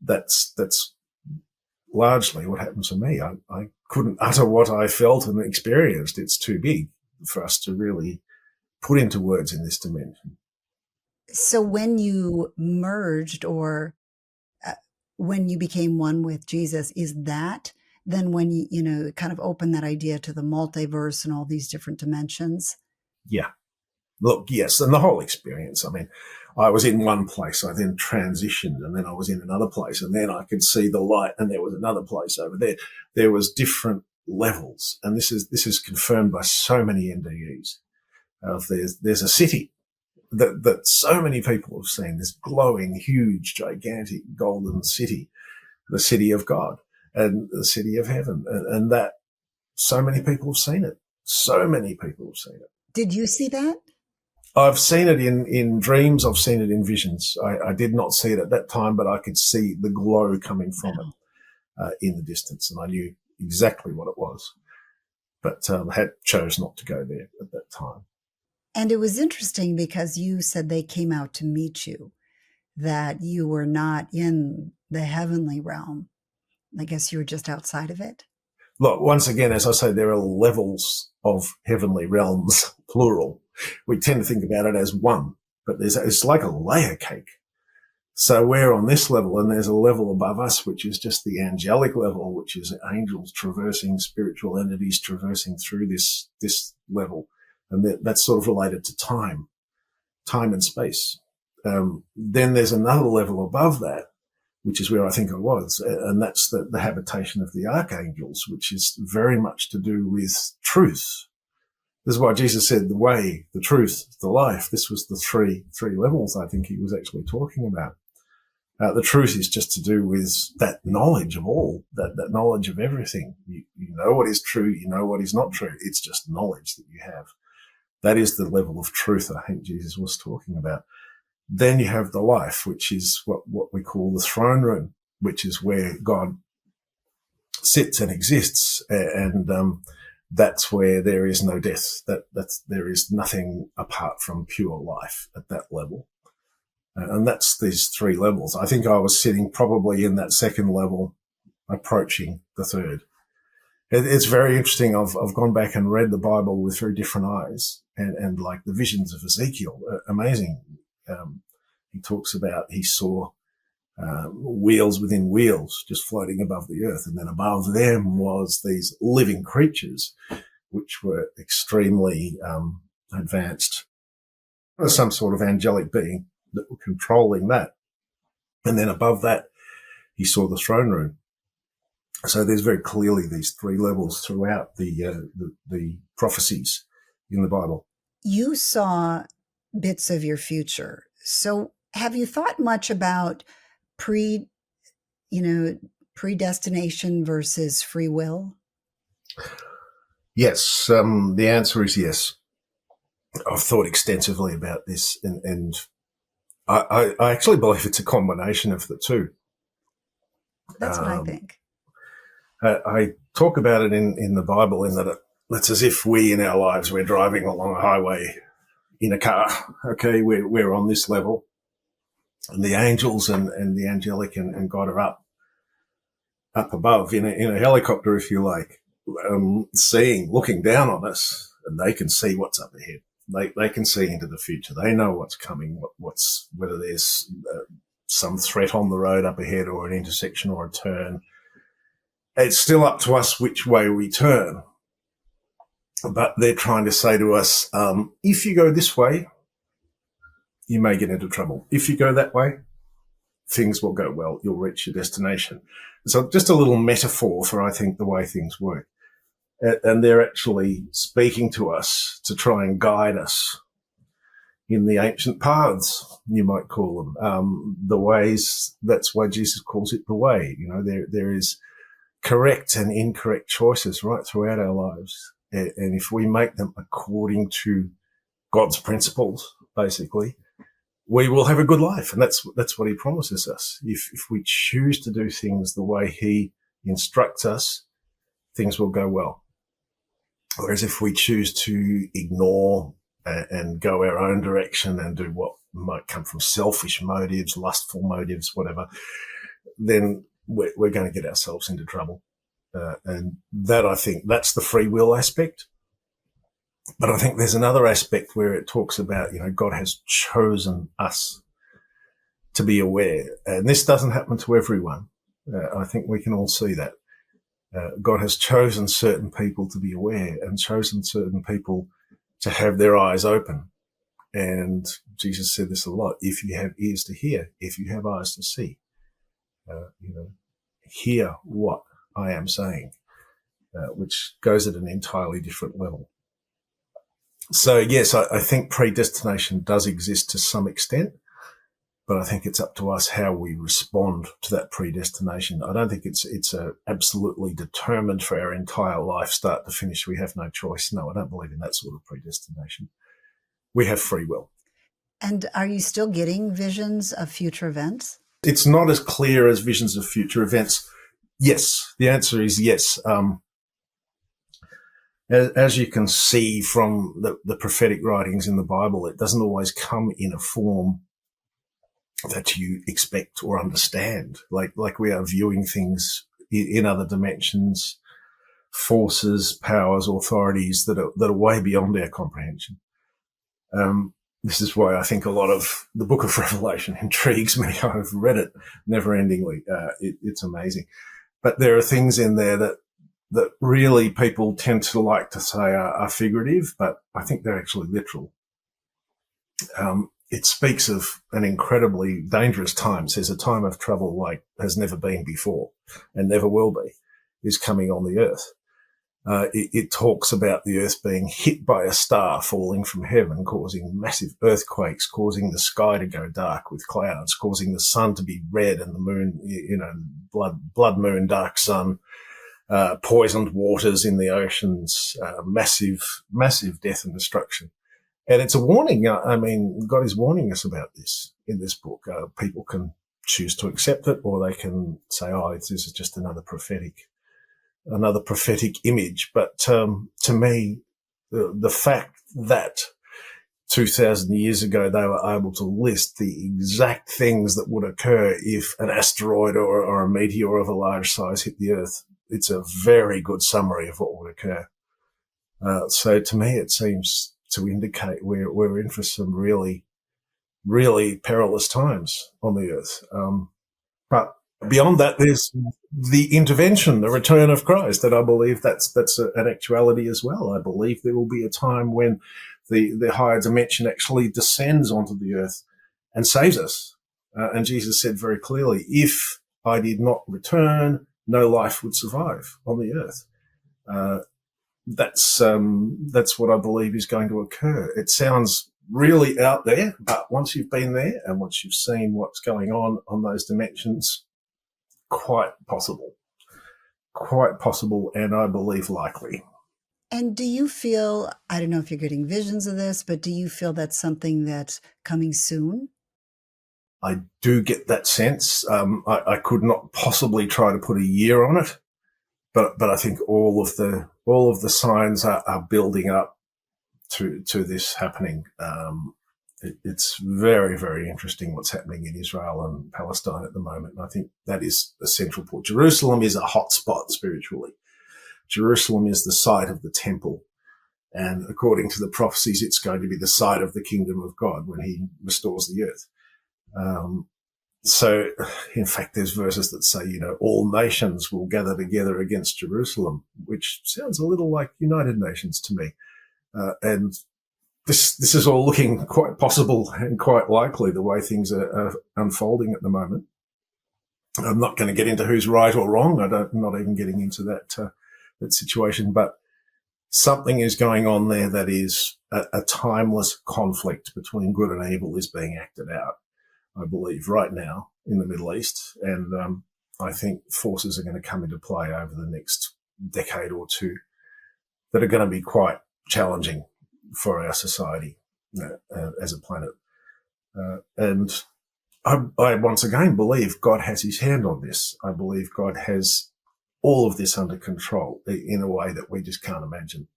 That's largely what happened to me. I couldn't utter what I felt and experienced. It's too big for us to really put into words in this dimension. So when you merged or when you became one with Jesus, is that then when you kind of opened that idea to the multiverse and all these different dimensions? Yeah. Look, yes, and the whole experience. I mean, I was in one place, I then transitioned, and then I was in another place, and then I could see the light, and there was another place over there. There was different levels, and this is confirmed by so many NDEs. There's a city that so many people have seen, this glowing, huge, gigantic, golden city, the city of God and the city of heaven, and that so many people have seen it. So many people have seen it. Did you see that? I've seen it in dreams. I've seen it in visions. I did not see it at that time, but I could see the glow coming from it in the distance, and I knew exactly what it was. But chose not to go there at that time. And it was interesting because you said they came out to meet you, that you were not in the heavenly realm. I guess you were just outside of it. Look, once again, as I say, there are levels of heavenly realms, plural. We tend to think about it as one, but it's like a layer cake. So we're on this level, and there's a level above us, which is just the angelic level, which is angels traversing, spiritual entities traversing through this level. And that's sort of related to time and space. Then there's another level above that, which is where I think I was, and that's the habitation of the archangels, which is very much to do with truth. This is why Jesus said the way, the truth, the life. This was the three levels I think he was actually talking about. The truth is just to do with that knowledge of all, that knowledge of everything. You know what is true, you know what is not true. It's just knowledge that you have. That is the level of truth I think Jesus was talking about. Then you have the life, which is what we call the throne room, which is where God sits and exists, and that's where there is no death. There is nothing apart from pure life at that level. And that's these three levels. I think I was sitting probably in that second level, approaching the third. It's very interesting. I've gone back and read the Bible with very different eyes, and like the visions of Ezekiel, amazing. He talks about he saw wheels within wheels just floating above the earth, and then above them was these living creatures, which were extremely advanced, some sort of angelic being that were controlling that. And then above that, he saw the throne room. So there's very clearly these three levels throughout the prophecies in the Bible. You saw bits of your future. So have you thought much about predestination versus free will? Yes, the answer is yes. I've thought extensively about this, and I actually believe it's a combination of the two. That's what I think. I talk about it in the Bible in that it's as if we in our lives, we're driving along a highway in a car. Okay, we're on this level, and the angels and the angelic and God are up above in a helicopter, if you like, looking down on us, and they can see what's up ahead. They can see into the future. They know what's coming, whether there's some threat on the road up ahead or an intersection or a turn. It's still up to us which way we turn. But they're trying to say to us, if you go this way, you may get into trouble. If you go that way, things will go well. You'll reach your destination. So just a little metaphor for, I think, the way things work. And they're actually speaking to us to try and guide us in the ancient paths, you might call them, the ways. That's why Jesus calls it the way. There is correct and incorrect choices right throughout our lives. And if we make them according to God's principles, basically, we will have a good life. And that's what he promises us. If we choose to do things the way he instructs us, things will go well. Whereas if we choose to ignore and go our own direction and do what might come from selfish motives, lustful motives, whatever, then we're going to get ourselves into trouble. And that, I think, that's the free will aspect. But I think there's another aspect where it talks about, God has chosen us to be aware. And this doesn't happen to everyone. I think we can all see that. God has chosen certain people to be aware and chosen certain people to have their eyes open. And Jesus said this a lot: if you have ears to hear, if you have eyes to see, hear what I am saying, which goes at an entirely different level. So yes, I think predestination does exist to some extent, but I think it's up to us how we respond to that predestination. I don't think it's absolutely determined for our entire life, start to finish. We have no choice. No, I don't believe in that sort of predestination. We have free will. And are you still getting visions of future events? It's not as clear as visions of future events. Yes, the answer is yes. As you can see from the prophetic writings in the Bible, it doesn't always come in a form that you expect or understand. Like we are viewing things in other dimensions, forces, powers, authorities that are way beyond our comprehension. This is why I think a lot of the book of Revelation intrigues me. I've read it never-endingly. It's amazing. But there are things in there that really people tend to like to say are figurative, but I think they're actually literal. It speaks of an incredibly dangerous time. It says a time of trouble like has never been before and never will be is coming on the earth. It talks about the earth being hit by a star falling from heaven, causing massive earthquakes, causing the sky to go dark with clouds, causing the sun to be red and the moon, blood moon, dark sun, poisoned waters in the oceans, massive death and destruction. And it's a warning. I mean, God is warning us about this in this book. People can choose to accept it, or they can say, this is just another prophetic image. But to me, the fact that 2,000 years ago they were able to list the exact things that would occur if an asteroid or a meteor of a large size hit the Earth, it's a very good summary of what would occur. So to me, it seems to indicate we're in for some really, really perilous times on the Earth. But beyond that, there's the intervention, the return of Christ, and I believe that's an actuality as well. I believe there will be a time when the higher dimension actually descends onto the earth and saves us. And Jesus said very clearly, if I did not return, no life would survive on the earth. That's what I believe is going to occur. It sounds really out there, but once you've been there and once you've seen what's going on those dimensions, quite possible, and I believe likely. And do you feel, I don't know if you're getting visions of this, but do you feel that's something that's coming soon? I do get that sense. I could not possibly try to put a year on it, but I think all of the signs are building up to this happening. It's very, very interesting what's happening in Israel and Palestine at the moment. And I think that is the central point. Jerusalem is a hot spot spiritually. Jerusalem is the site of the temple. And according to the prophecies, it's going to be the site of the kingdom of God when he restores the earth. So, in fact, there's verses that say, all nations will gather together against Jerusalem, which sounds a little like United Nations to me. And this is all looking quite possible and quite likely the way things are unfolding at the moment. I'm not going to get into who's right or wrong. I'm not even getting into that situation, but something is going on there that is a timeless conflict between good and evil is being acted out, I believe, right now in the Middle East. And I think forces are going to come into play over the next decade or two that are going to be quite challenging for our society as a planet. And I once again believe God has his hand on this. I believe God has all of this under control in a way that we just can't imagine.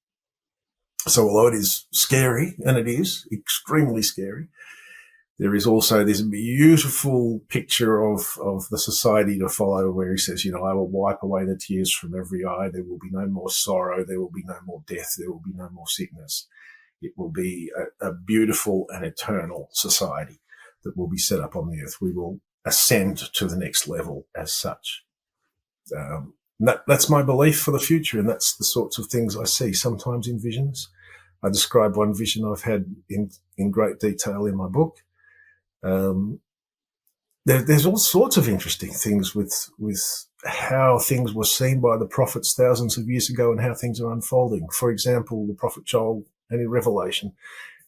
So although it is scary, and it is extremely scary, there is also this beautiful picture of the society to follow where he says, I will wipe away the tears from every eye. There will be no more sorrow. There will be no more death. There will be no more sickness. It will be a beautiful and eternal society that will be set up on the earth. We will ascend to the next level as such. That's my belief for the future, and that's the sorts of things I see sometimes in visions. I describe one vision I've had in great detail in my book. There's all sorts of interesting things with how things were seen by the prophets thousands of years ago and how things are unfolding. For example, the prophet Joel, and in Revelation,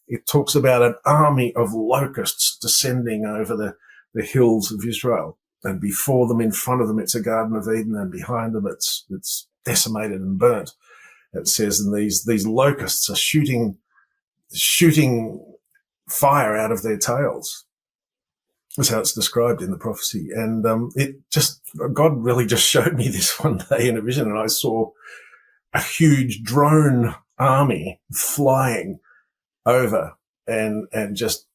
it talks about an army of locusts descending over the hills of Israel. And before them, in front of them, it's a Garden of Eden, and behind them, it's decimated and burnt. It says, and these locusts are shooting fire out of their tails. That's how it's described in the prophecy. And God really just showed me this one day in a vision, and I saw a huge drone army flying over and just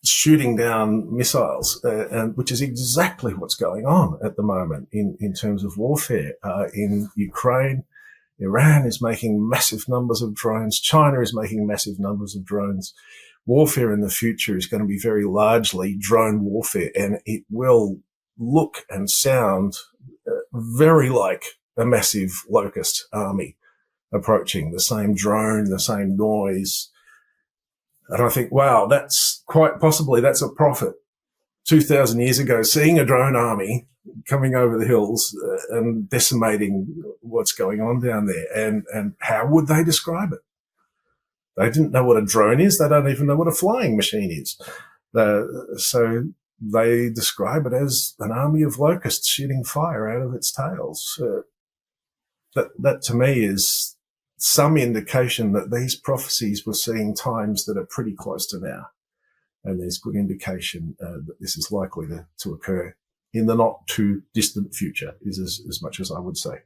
shooting down missiles, and which is exactly what's going on at the moment in terms of warfare in Ukraine. Iran is making massive numbers of drones. China is making massive numbers of drones. Warfare in the future is going to be very largely drone warfare, and it will look and sound very like a massive locust army approaching, the same drone, the same noise. And I think, wow, that's quite possibly, that's a prophet 2,000 years ago, seeing a drone army coming over the hills and decimating what's going on down there. And how would they describe it? They didn't know what a drone is. They don't even know what a flying machine is. So they describe it as an army of locusts shooting fire out of its tails. That to me is some indication that these prophecies were seeing times that are pretty close to now. And there's good indication that this is likely to occur in the not too distant future, is as much as I would say.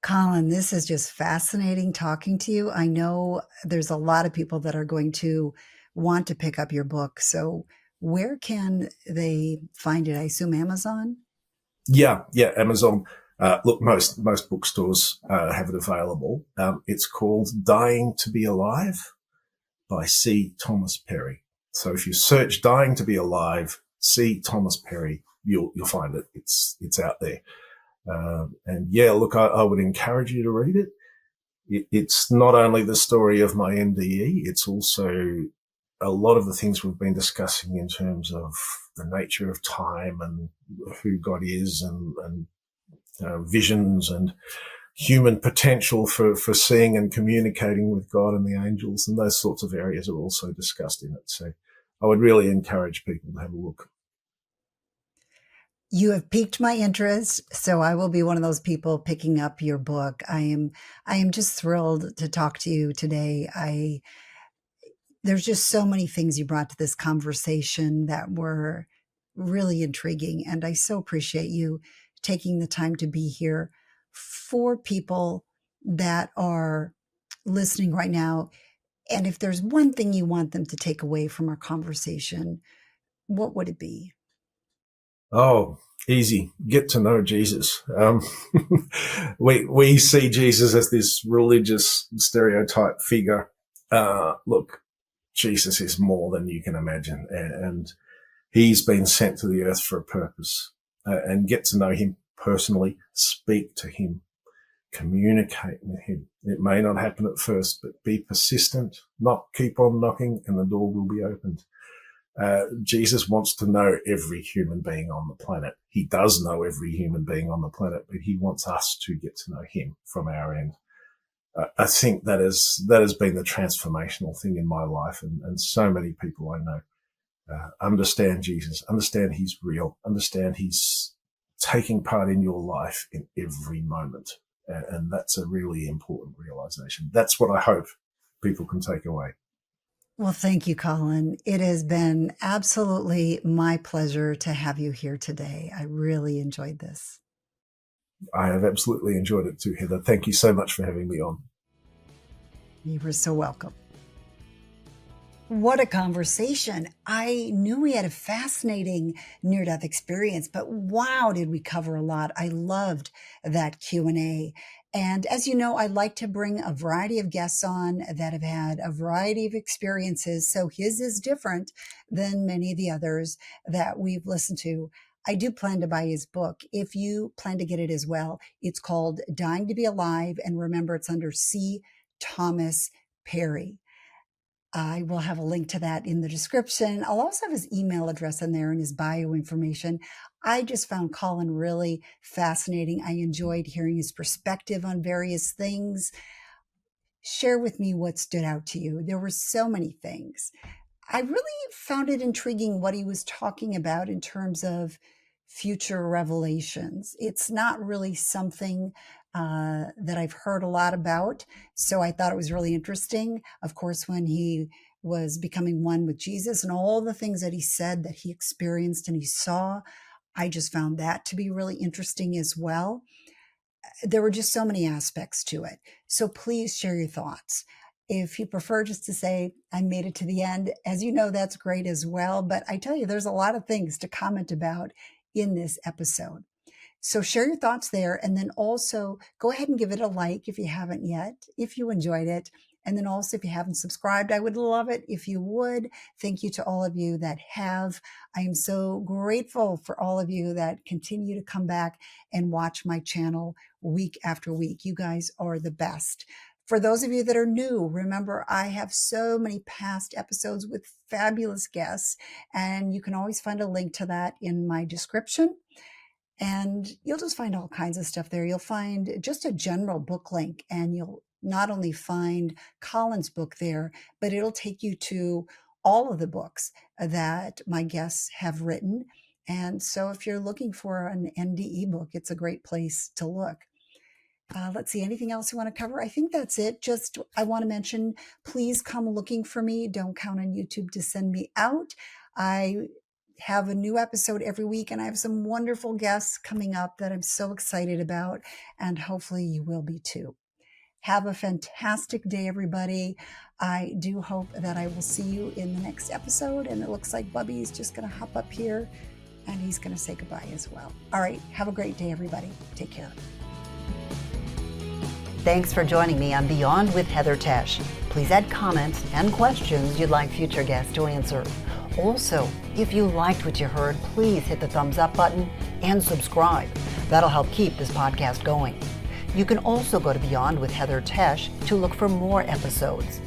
Colin, this is just fascinating talking to you. I know there's a lot of people that are going to want to pick up your book. So where can they find it? I assume Amazon? Yeah, Amazon. Look, most bookstores have it available. It's called Dying to Be Alive by C. Thomas Perry. So if you search Dying to Be Alive, C. Thomas Perry, you'll find it. It's out there. And yeah, look, I would encourage you to read it. It's not only the story of my NDE, it's also a lot of the things we've been discussing in terms of the nature of time and who God is and visions and human potential for seeing and communicating with God and the angels, and those sorts of areas are also discussed in it. So I would really encourage people to have a look. You have piqued my interest, so I will be one of those people picking up your book. I am just thrilled to talk to you today. There's just so many things you brought to this conversation that were really intriguing, and I so appreciate you taking the time to be here. For people that are listening right now, and if there's one thing you want them to take away from our conversation, what would it be? Oh, easy. Get to know Jesus. We see Jesus as this religious stereotype figure. Look, Jesus is more than you can imagine, and he's been sent to the earth for a purpose. And get to know him personally, speak to him, communicate with him. It may not happen at first, but be persistent, keep on knocking, and the door will be opened. Jesus wants to know every human being on the planet. He does know every human being on the planet, but he wants us to get to know him from our end. I think that has been the transformational thing in my life, and so many people I know understand Jesus, understand he's real, understand he's taking part in your life in every moment. And that's a really important realization. That's what I hope people can take away. Well, thank you, Colin. It has been absolutely my pleasure to have you here today. I really enjoyed this. I have absolutely enjoyed it too, Heather. Thank you so much for having me on. You were so welcome. What a conversation. I knew we had a fascinating near-death experience, but wow, did we cover a lot. I loved that Q&A. And as you know, I like to bring a variety of guests on that have had a variety of experiences. So his is different than many of the others that we've listened to. I do plan to buy his book. If you plan to get it as well, it's called Dying to Be Alive. And remember, it's under C. Thomas Perry. I will have a link to that in the description. I'll also have his email address in there and his bio information. I just found Colin really fascinating. I enjoyed hearing his perspective on various things. Share with me what stood out to you. There were so many things. I really found it intriguing what he was talking about in terms of future revelations. It's not really something that I've heard a lot about. So I thought it was really interesting. Of course, when he was becoming one with Jesus and all the things that he said that he experienced and he saw, I just found that to be really interesting as well. There were just so many aspects to it. So please share your thoughts. If you prefer just to say, I made it to the end, as you know, that's great as well. But I tell you, there's a lot of things to comment about in this episode. So share your thoughts there. And then also go ahead and give it a like if you haven't yet, if you enjoyed it. And then also, if you haven't subscribed, I would love it if you would. Thank you to all of you that have. I am so grateful for all of you that continue to come back and watch my channel week after week. You guys are the best. For those of you that are new, remember, I have so many past episodes with fabulous guests, and you can always find a link to that in my description. And you'll just find all kinds of stuff there. You'll find just a general book link, and you'll not only find Colin's book there, but it'll take you to all of the books that my guests have written. And so if you're looking for an NDE book, it's a great place to look. Let's see, anything else you want to cover? I think that's it. Just, I want to mention, please come looking for me. Don't count on YouTube to send me out. I have a new episode every week, and I have some wonderful guests coming up that I'm so excited about, and hopefully you will be too. Have a fantastic day, everybody. I do hope that I will see you in the next episode, and it looks like Bubbie is just going to hop up here, and he's going to say goodbye as well. All right, have a great day, everybody. Take care. Thanks for joining me on Beyond with Heather Tesch. Please add comments and questions you'd like future guests to answer. Also, if you liked what you heard, please hit the thumbs up button and subscribe. That'll help keep this podcast going. You can also go to Beyond with Heather Tesch to look for more episodes.